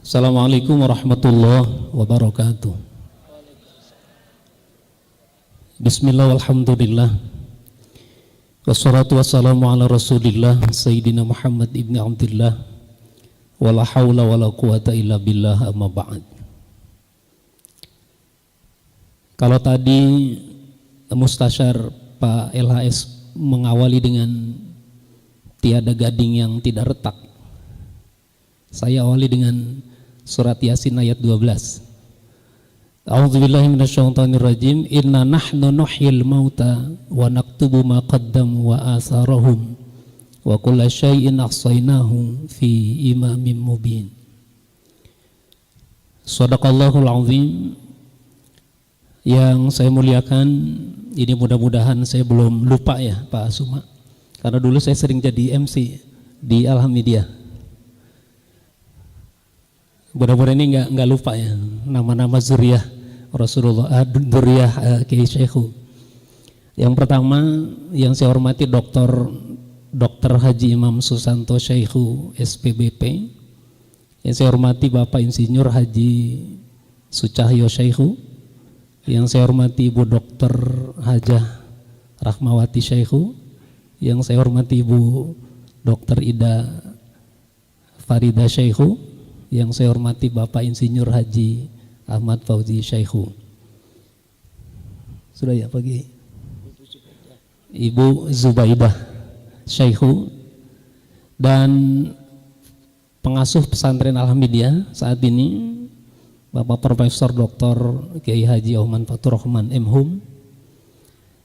Assalamualaikum warahmatullahi wabarakatuh. Bismillah walhamdulillah. Wassalatu wassalamu ala rasulillah Sayyidina Muhammad ibn Abdullah. Wala hawla wala quwata illa billah, amma ba'd. Kalau tadi Mustasyar Pak LHS mengawali dengan tiada gading yang tidak retak, saya awali dengan surat Yasin ayat 12. A'udzubillahi minasyaitonirrajim. Inna nahnu nuhyil mauta wa naktubu ma qaddamu wa atharahum wa kulla syai'in ahsaynahu fi imamin mubin. Shadaqallahul azim. Yang saya muliakan, ini mudah-mudahan saya belum lupa ya Pak Suma, karena dulu saya sering jadi MC di Alhamdulillah. Mudah-mudahan ini nggak lupa ya nama-nama zuriyah Rasulullah, zuriyah Kiai Syekhu. Yang pertama yang saya hormati Dr. Haji Imam Susanto Syekhu SPBP. Yang saya hormati Bapak Insinyur Haji Sucahyo Syekhu. Yang saya hormati Ibu Dr. Hajah Rahmawati Syekhu. Yang saya hormati Ibu Dr. Ida Farida Syekhu. Yang saya hormati Bapak Insinyur Haji Ahmad Fauzi Syekhu. Sudah ya pagi. Ibu Zubaidah Syekhu dan pengasuh pesantren Alhamdulillah saat ini Bapak Profesor Dr. Kiai Haji Oman Fatur Rahman M.Hum,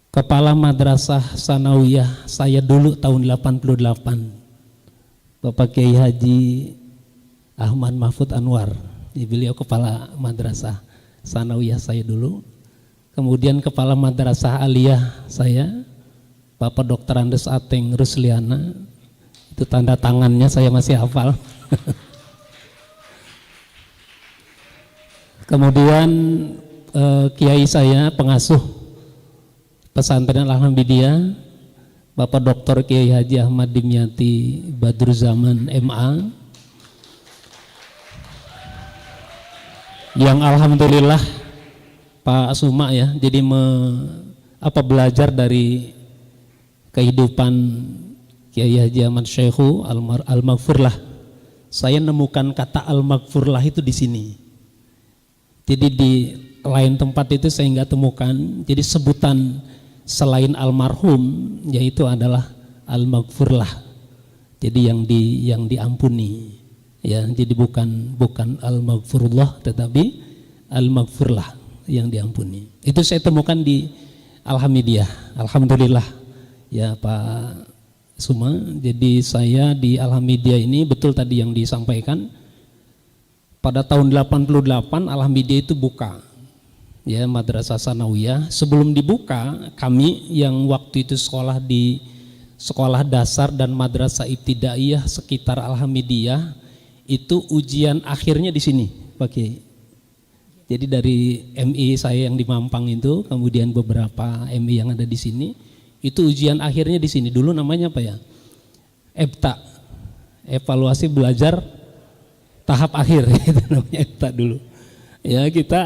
Kepala Madrasah Sanawiyah saya dulu tahun 88, Bapak Kiai Haji Ahmad Mahfud Anwar, beliau kepala madrasah Sanawiyah saya dulu. Kemudian kepala madrasah aliyah saya, Bapak Dr. Andes Ateng Rusliana, itu tanda tangannya saya masih hafal. Kemudian kiai saya pengasuh pesantren Alhamdulillah, Bapak Dr. Kiai Haji Ahmad Dimyati Badruzaman MA, yang alhamdulillah Pak Suma ya, jadi belajar dari kehidupan Kiai Haji Ahmad Syekhu Al-Maghfurlah. Saya nemukan kata Al-Maghfurlah itu di sini. Jadi di lain tempat itu saya nggak temukan. Jadi sebutan selain almarhum yaitu adalah Al-Maghfurlah. Jadi yang diampuni. Ya, jadi bukan al-maghfurullah tetapi al-maghfurlah yang diampuni. Itu saya temukan di Alhamdulillah. Alhamdulillah ya Pak Suma. Jadi saya di Alhamdulillah ini betul tadi yang disampaikan. Pada tahun 88 Alhamdulillah itu buka ya Madrasah Sanawiyah. Sebelum dibuka, kami yang waktu itu sekolah di sekolah dasar dan madrasah ibtidaiyah sekitar Alhamdulillah, itu ujian akhirnya di sini, Pak Kiai. Jadi dari MI saya yang di Mampang itu, kemudian beberapa MI yang ada di sini, itu ujian akhirnya di sini. Dulu namanya apa ya? EBTA, evaluasi belajar tahap akhir, itu namanya EBTA dulu. Ya kita,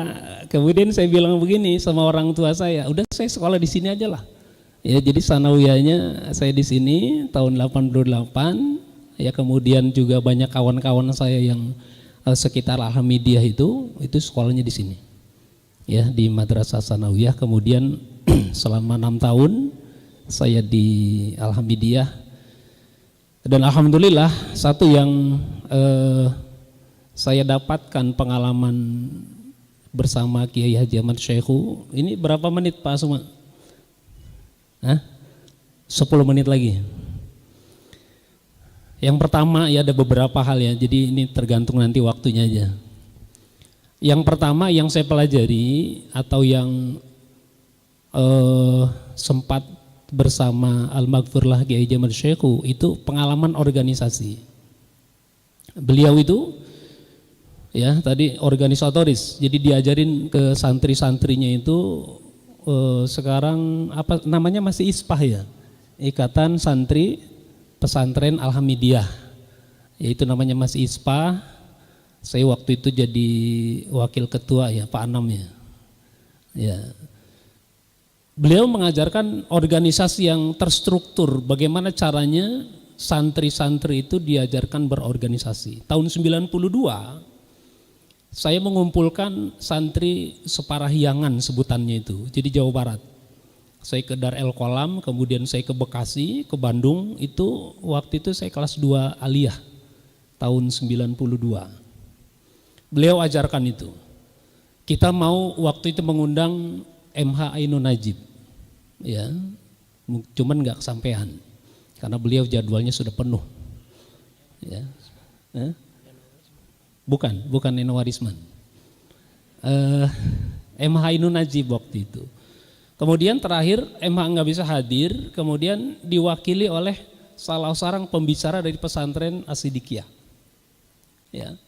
kemudian saya bilang begini sama orang tua saya, udah saya sekolah di sini aja lah. Ya jadi sanawiyahnya saya di sini tahun 88. Ya kemudian juga banyak kawan-kawan saya yang sekitar Alhamdulillah itu sekolahnya di sini. Ya di Madrasah Sanawiyah. Kemudian selama 6 tahun saya di Alhamdulillah. Dan alhamdulillah satu yang saya dapatkan pengalaman bersama Kiai Haji Ahmad Syekhu. Ini berapa menit Pak Suma? 10 menit lagi. Yang pertama ya ada beberapa hal ya, jadi ini tergantung nanti waktunya aja. Yang pertama yang saya pelajari atau yang sempat bersama Al-Maghfurlah Kiai Haji Ahmad Syekhu itu pengalaman organisasi. Beliau itu ya tadi organisatoris, jadi diajarin ke santri-santrinya itu sekarang apa namanya masih ISPAH ya, Ikatan Santri Pesantren Alhamdulillah, yaitu namanya Mas ISPA. Saya waktu itu jadi wakil ketua ya, Pak Anam ya. Ya. Beliau mengajarkan organisasi yang terstruktur, bagaimana caranya santri-santri itu diajarkan berorganisasi. Tahun 92 saya mengumpulkan santri Separahyangan sebutannya itu, jadi Jawa Barat. Saya ke Dar El Kolam, kemudian saya ke Bekasi, ke Bandung, itu waktu itu saya kelas 2 aliyah tahun 92. Beliau ajarkan itu. Kita mau waktu itu mengundang MH Ainun Najib. Ya. Cuman enggak kesampaian karena beliau jadwalnya sudah penuh. Ya. Bukan Neno Warisman. MH Ainun Najib waktu itu. Kemudian terakhir MH nggak bisa hadir, kemudian diwakili oleh salah seorang pembicara dari pesantren As-Siddiqiyah. Ya.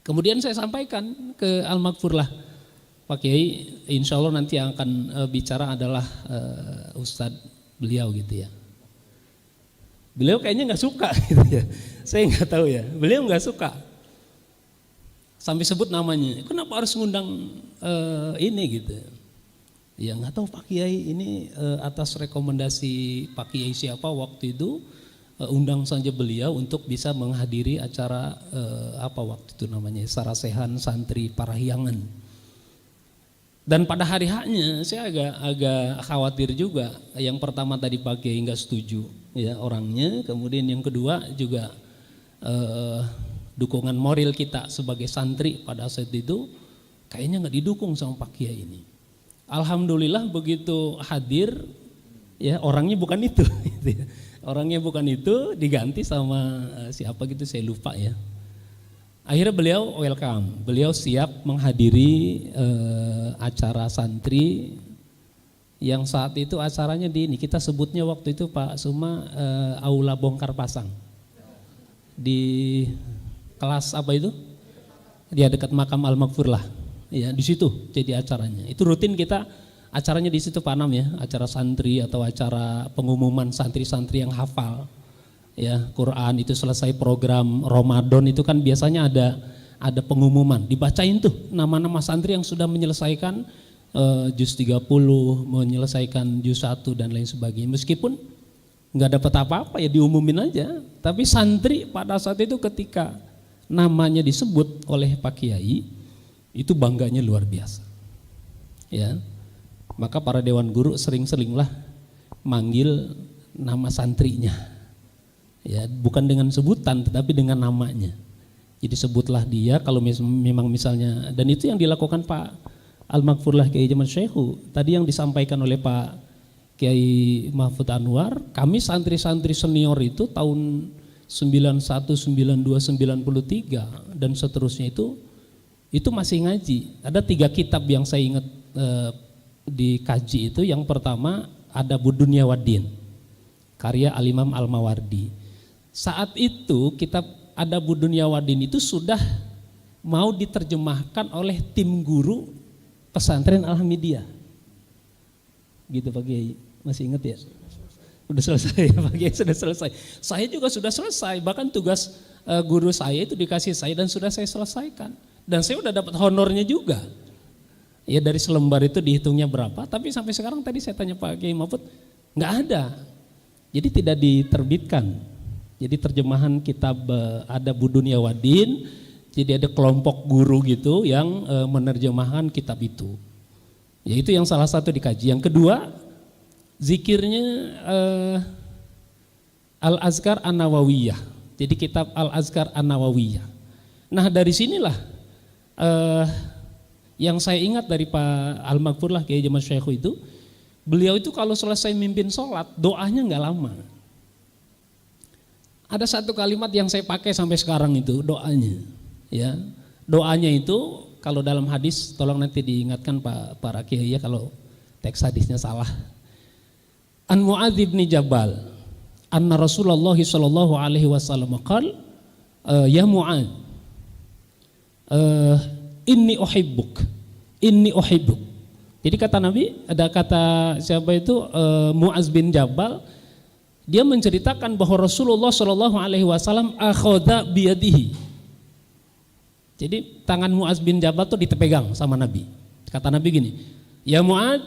Kemudian saya sampaikan ke Al-Makfur lah, Pak Kiai, insya Allah nanti yang akan bicara adalah Ustadz beliau gitu ya. Beliau kayaknya nggak suka gitu ya. Saya nggak tahu ya. Beliau nggak suka. Sampai sebut namanya. Kenapa harus ngundang ini gitu? Ya nggak tahu Pak Kiai, ini atas rekomendasi Pak Kiai siapa waktu itu, undang saja beliau untuk bisa menghadiri acara apa waktu itu namanya, Sarasehan Santri Parahyangan. Dan pada hari haknya saya agak khawatir juga. Yang pertama tadi Pak Kiai nggak setuju ya orangnya, kemudian yang kedua juga dukungan moral kita sebagai santri pada saat itu kayaknya nggak didukung sama Pak Kiai ini. Alhamdulillah begitu hadir ya orangnya bukan itu, gitu ya. Orangnya bukan itu, diganti sama siapa gitu saya lupa ya. Akhirnya beliau welcome, beliau siap menghadiri acara santri yang saat itu acaranya di ini kita sebutnya waktu itu Pak Suma Aula Bongkar Pasang di kelas apa itu? Dia dekat makam Al-Makfur lah. Ya di situ jadi acaranya. Itu rutin kita acaranya di situ Pak Anam ya, acara santri atau acara pengumuman santri-santri yang hafal. Ya, Quran itu selesai program Ramadan itu kan biasanya ada pengumuman, dibacain tuh nama-nama santri yang sudah menyelesaikan juz 30, menyelesaikan juz 1 dan lain sebagainya. Meskipun enggak dapat apa-apa ya diumumin aja, tapi santri pada saat itu ketika namanya disebut oleh Pak Kiai itu bangganya luar biasa. Ya. Maka para dewan guru sering-seringlah manggil nama santrinya. Ya, bukan dengan sebutan tetapi dengan namanya. Jadi sebutlah dia kalau memang misalnya, dan itu yang dilakukan Pak Al-Makfurlah Kiai Zaman Syekhu. Tadi yang disampaikan oleh Pak Kiai Mahfud Anwar, kami santri-santri senior itu tahun 91, 92, 93 dan seterusnya itu masih ngaji. Ada 3 kitab yang saya ingat dikaji itu. Yang pertama ada Budunya Waddin, karya Al-Imam Al-Mawardi. Saat itu kitab ada Budunya Waddin itu sudah mau diterjemahkan oleh tim guru pesantren Al-Hamidiyah. Gitu Pak Kiai, masih ingat ya? Sudah selesai ya Pak Kiai, sudah selesai. Saya juga sudah selesai, bahkan tugas guru saya itu dikasih saya dan sudah saya selesaikan. Dan saya udah dapat honornya juga. Ya dari selembar itu dihitungnya berapa, tapi sampai sekarang tadi saya tanya Pak Kiai Mahfud, nggak ada. Jadi tidak diterbitkan. Jadi terjemahan kitab ada Budunya Waddin, jadi ada kelompok guru gitu yang menerjemahkan kitab itu. Ya itu yang salah satu dikaji. Yang kedua, zikirnya Al-Azkar An-Nawawiyah. Jadi kitab Al-Azkar An-Nawawiyah. Nah dari sinilah yang saya ingat dari Pak Al-Makfur lah Kiai Zaman Syekhu itu, beliau itu kalau selesai mimpin sholat doanya nggak lama. Ada satu kalimat yang saya pakai sampai sekarang itu doanya, ya doanya itu kalau dalam hadis tolong nanti diingatkan Pak para Kiai ya kalau teks hadisnya salah. An Mu'adz bin Jabal, anna Rasulullah sallallahu alaihi wasallam qala ya Mu'adz inni uhibbuk. Jadi kata Nabi, ada kata siapa itu Mu'adz bin Jabal, dia menceritakan bahwa Rasulullah Shallallahu Alaihi Wasallam akhadha biyadihi. Jadi tangan Mu'adz bin Jabal tuh dipegang sama Nabi. Kata Nabi gini, ya Mu'adz,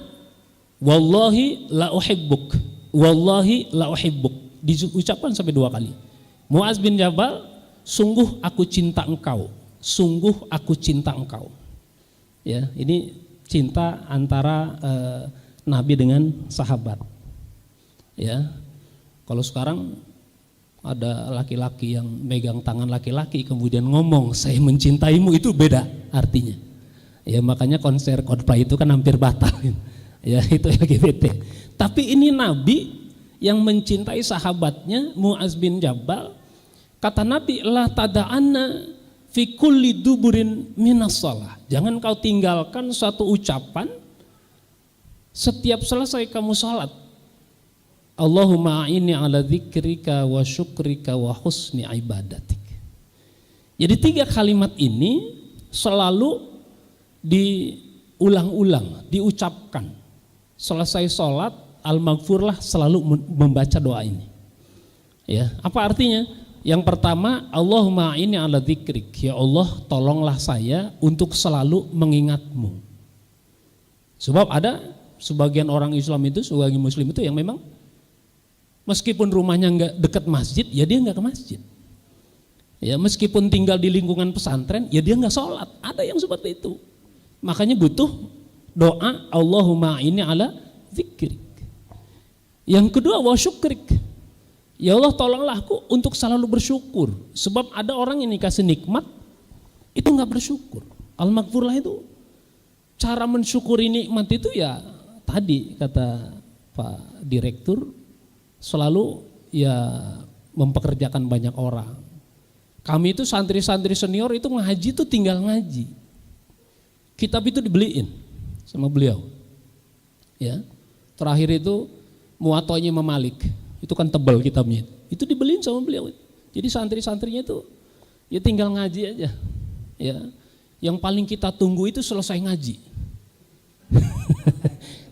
wallahi la uhibbuk, wallahi la uhibbuk. Diucapkan sampai 2 kali. Mu'adz bin Jabal, sungguh aku cinta engkau, sungguh aku cinta engkau. Ya, ini cinta antara Nabi dengan sahabat. Ya, kalau sekarang ada laki-laki yang megang tangan laki-laki kemudian ngomong saya mencintaimu, itu beda artinya. Ya makanya konser Coldplay itu kan hampir batal. Ya itu LGBT. Tapi ini Nabi yang mencintai sahabatnya Mu'adz bin Jabal. Kata Nabi, la tada'anna fi kulli duburin minas shalah. Jangan kau tinggalkan suatu ucapan setiap selesai kamu salat. Allahumma a'inni ala dzikrika wa syukrika wa husni ibadatik. Jadi 3 kalimat ini selalu diulang-ulang, diucapkan. Selesai sholat, al-maghfurlah selalu membaca doa ini. Ya, apa artinya? Yang pertama, Allahumma a'inni ala dzikrik. Ya Allah, tolonglah saya untuk selalu mengingatmu. Sebab ada sebagian orang Islam itu, sebagian Muslim itu yang memang meskipun rumahnya nggak dekat masjid, ya dia nggak ke masjid. Ya meskipun tinggal di lingkungan pesantren, ya dia nggak sholat. Ada yang seperti itu. Makanya butuh doa Allahumma inni ala dzikrik. Yang kedua wa syukrik. Ya Allah tolonglah aku untuk selalu bersyukur. Sebab ada orang yang dikasih nikmat itu nggak bersyukur. Al-maghfurlah itu cara mensyukuri nikmat itu ya tadi kata Pak Direktur, selalu ya mempekerjakan banyak orang. Kami itu santri-santri senior itu ngaji itu tinggal ngaji. Kitab itu dibeliin sama beliau. Ya. Terakhir itu Muwatta'nya Imam Malik. Itu kan tebal kitabnya. Itu dibeliin sama beliau. Jadi santri-santrinya itu ya tinggal ngaji aja. Ya. Yang paling kita tunggu itu selesai ngaji.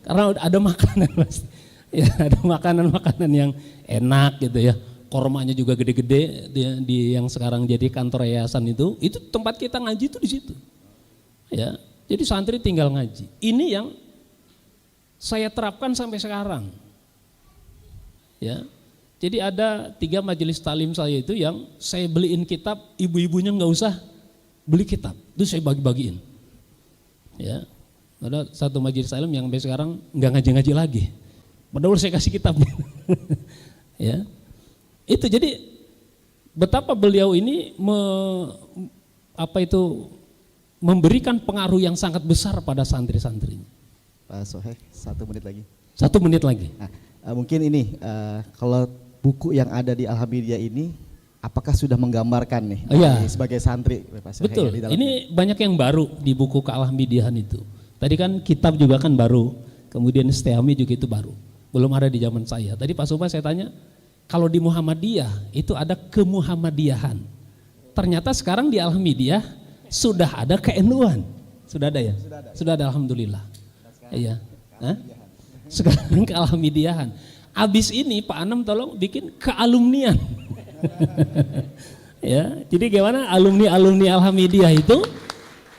Karena ada makanan Mas. Ya, ada makanan-makanan yang enak gitu ya. Kormanya juga gede-gede di yang sekarang jadi kantor yayasan itu tempat kita ngaji itu di situ. Ya. Jadi santri tinggal ngaji. Ini yang saya terapkan sampai sekarang. Ya. Jadi ada 3 majelis talim saya itu yang saya beliin kitab, ibu-ibunya nggak usah beli kitab. Itu saya bagi-bagiin. Ya. Ada 1 majelis talim yang sampai sekarang nggak ngaji-ngaji lagi. Padahal saya kasih kitabnya. Ya. Itu jadi betapa beliau ini memberikan pengaruh yang sangat besar pada santri-santrinya. Pak Soheh, 1 menit lagi. 1 menit lagi. Nah, mungkin ini kalau buku yang ada di Alhamidiyah ini apakah sudah menggambarkan nih sebagai santri Pak Soheh? Betul. Ini banyak yang baru di buku Al-Hamidiyahan itu. Tadi kan kitab juga kan baru, kemudian Istiami juga itu baru. Belum ada di zaman saya. Tadi Pak Supa saya tanya, kalau di Muhammadiyah itu ada kemuhammadiyahan. Ternyata sekarang di Alhamidiyah sudah ada ke-NU-an. Sudah ada ya? Sudah ada alhamdulillah. Iya. Sekarang ke Alhamidiyahan. Abis ini Pak Anam tolong bikin kealumnian. Ya, jadi gimana alumni Alhamidiyah itu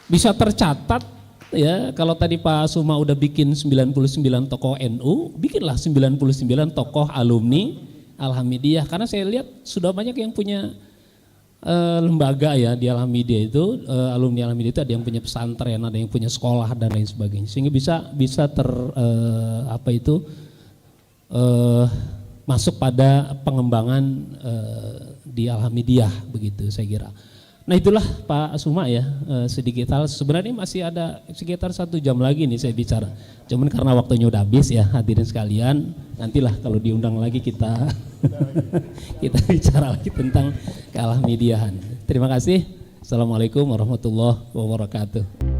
bisa tercatat ya. Kalau tadi Pak Suma udah bikin 99 tokoh NU, bikinlah 99 tokoh alumni Alhamidiyah. Karena saya lihat sudah banyak yang punya lembaga ya di Alhamidiyah itu, alumni Alhamidiyah itu ada yang punya pesantren, ada yang punya sekolah dan lain sebagainya, sehingga bisa masuk pada pengembangan di Alhamidiyah begitu saya kira. Nah itulah Pak Suma ya, sedikit hal. Sebenarnya masih ada sekitar 1 jam lagi nih saya bicara. Cuman karena waktunya udah habis ya, hadirin sekalian, nantilah kalau diundang lagi kita bicara lagi tentang Alhamidiyahan. Terima kasih. Assalamualaikum warahmatullahi wabarakatuh.